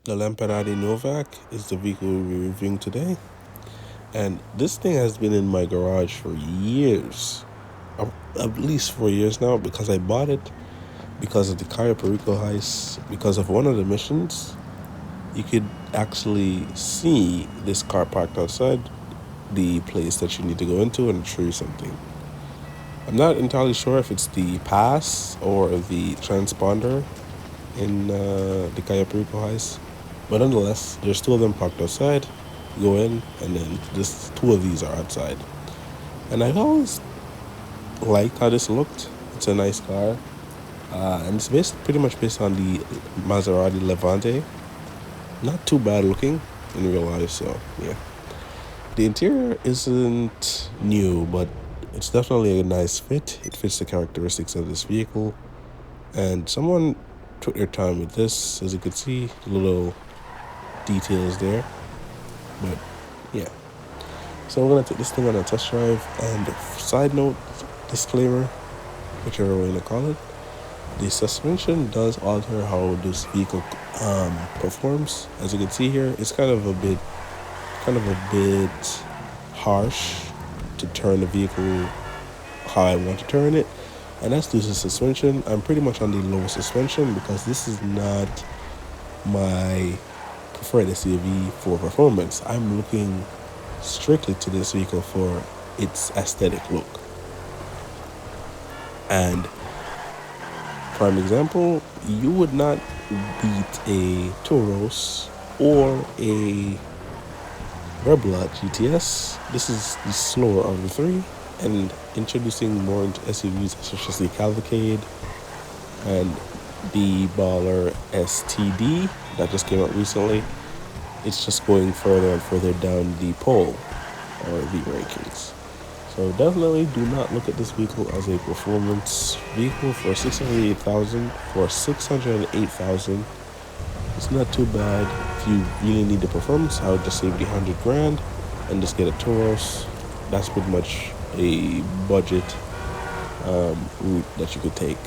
The Lampadati Novak is the vehicle we're reviewing today. And this thing has been in my garage for years. At least 4 years now, because I bought it because of the Cayo Perico heist. Because of one of the missions, you could actually see this car parked outside the place that you need to go into and show you something. I'm not entirely sure if it's the pass or the transponder in the Cayo Perico heist. But nonetheless, there's two of them parked outside. You go in, and then just two of these are outside. And I've always liked how this looked. It's a nice car. And it's pretty much based on the Maserati Levante. Not too bad looking in real life, so yeah. The interior isn't new, but it's definitely a nice fit. It fits the characteristics of this vehicle. And someone took their time with this. As you can see, little details there. But yeah. So we're going to take this thing on a test drive. And side note, disclaimer, whichever way you call it, the suspension does alter how this vehicle performs. As you can see here, it's kind of a bit harsh to turn the vehicle how I want to turn it, and that's due to suspension. I'm pretty much on the low suspension because this is not my preferred SUV for performance. I'm looking strictly to this vehicle for its aesthetic look. And prime example, you would not beat a Taurus or a Rebla GTS. This is the slower of the three, and introducing more into SUVs such as the Cavalcade and the Baller STD that just came out recently. It's just going further and further down the pole or the rankings. So definitely do not look at this vehicle as a performance vehicle for 608,000. For 608,000, it's not too bad. If you really need the performance, I would just save the 100 grand and just get a Taurus. That's pretty much a budget route that you could take.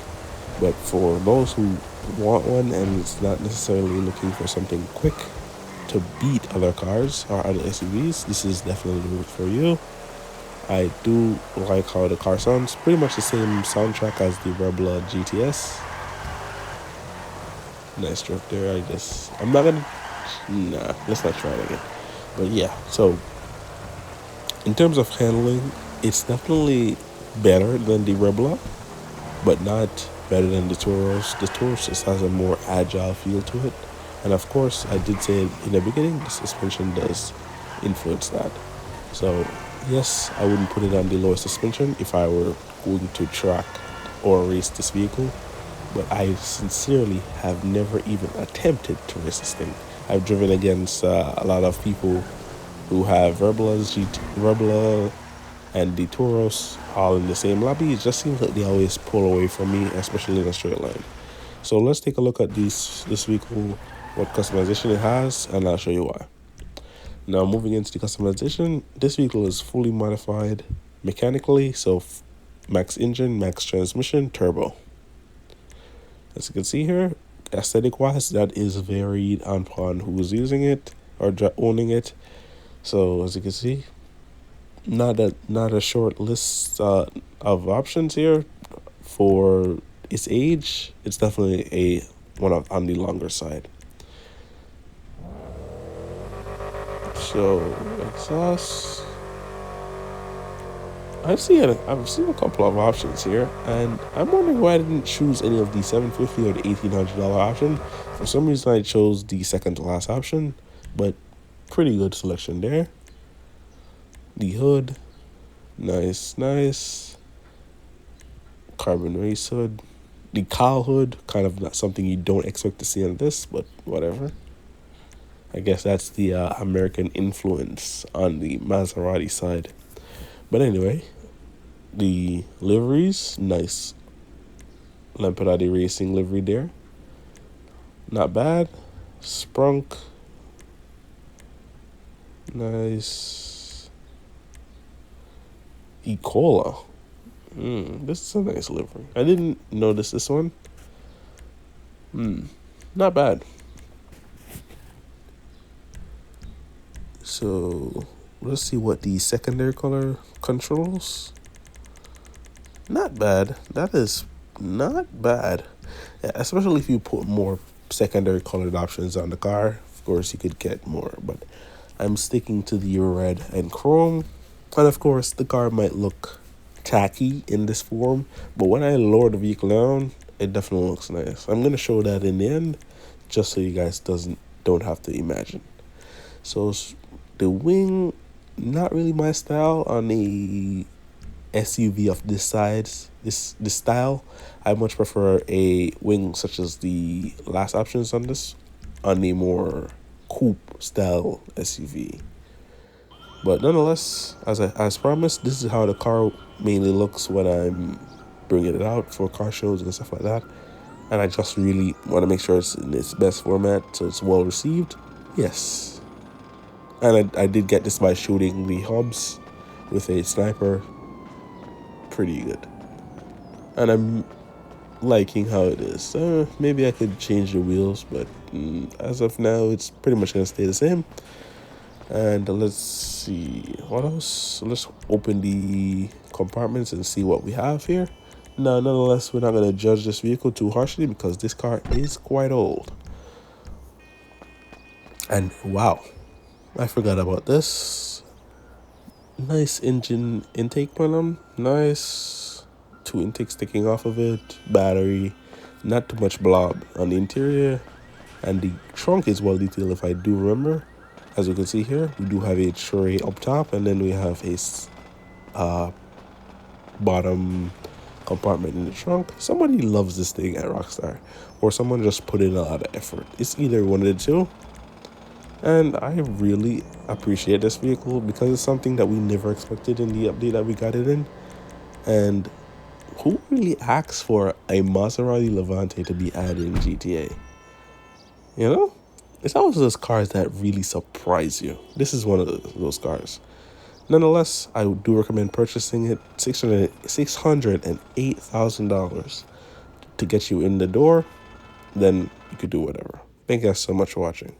But for those who want one and it's not necessarily looking for something quick to beat other cars or other SUVs, this is definitely the route for you. I do like how the car sounds. Pretty much the same soundtrack as the Rebla GTS. Nice drift there. Let's not try it again. But yeah, so in terms of handling, it's definitely better than the Rebla, but not better than the Taurus. The Taurus just has a more agile feel to it. And of course, I did say in the beginning, the suspension does influence that. So yes, I wouldn't put it on the lowest suspension if I were going to track or race this vehicle. But I sincerely have never even attempted to race this thing. I've driven against a lot of people who have Rebla and the Taurus all in the same lobby. It just seems like they always pull away from me, especially in a straight line. So let's take a look at this vehicle, what customization it has, and I'll show you why. Now moving into the customization, this vehicle is fully modified mechanically, so max engine, max transmission, turbo. As you can see here, aesthetic wise, that is varied upon who's using it or owning it. So as you can see, not a short list of options here. For its age, it's definitely on the longer side. So exhaust, I've seen a couple of options here, and I'm wondering why I didn't choose any of the $750 or the $1,800 option. For some reason, I chose the second to last option, but pretty good selection there. The hood, nice. Carbon race hood. The cowl hood, kind of not something you don't expect to see on this, but whatever. I guess that's the American influence on the Maserati side. But anyway, the liveries, nice Lampadati Racing livery there. Not bad. Sprunk. Nice. Ecola. This is a nice livery. I didn't notice this one. Not bad. So let's see what the secondary color controls. Not bad. That is not bad. Yeah, especially if you put more secondary colored options on the car. Of course, you could get more, but I'm sticking to the red and chrome. And of course, the car might look tacky in this form, but when I lower the vehicle down, it definitely looks nice. I'm gonna show that in the end, just so you guys don't have to imagine. So the wing, not really my style on the SUV of this size, this style. I much prefer a wing such as the last options on this, on the more coupe style SUV. But nonetheless, as promised, this is how the car mainly looks when I'm bringing it out for car shows and stuff like that. And I just really want to make sure it's in its best format, so it's well received. Yes. And I did get this by shooting the hubs with a sniper. Pretty good. And I'm liking how it is. Maybe I could change the wheels, but as of now, it's pretty much going to stay the same. And let's see, what else? Let's open the compartments and see what we have here. Now, nonetheless, we're not going to judge this vehicle too harshly because this car is quite old. And wow, I forgot about this. Nice engine intake panel. Nice. 2 intakes sticking off of it. Battery. Not too much blob on the interior. And the trunk is well detailed if I do remember. As you can see here, we do have a tray up top, and then we have a bottom compartment in the trunk. Somebody loves this thing at Rockstar, or someone just put in a lot of effort. It's either one of the two. And I really appreciate this vehicle because it's something that we never expected in the update that we got it in. And who really asks for a Maserati Levante to be added in GTA? You know? It's always those cars that really surprise you. This is one of those cars. Nonetheless, I do recommend purchasing it. $608,000 to get you in the door. Then you could do whatever. Thank you guys so much for watching.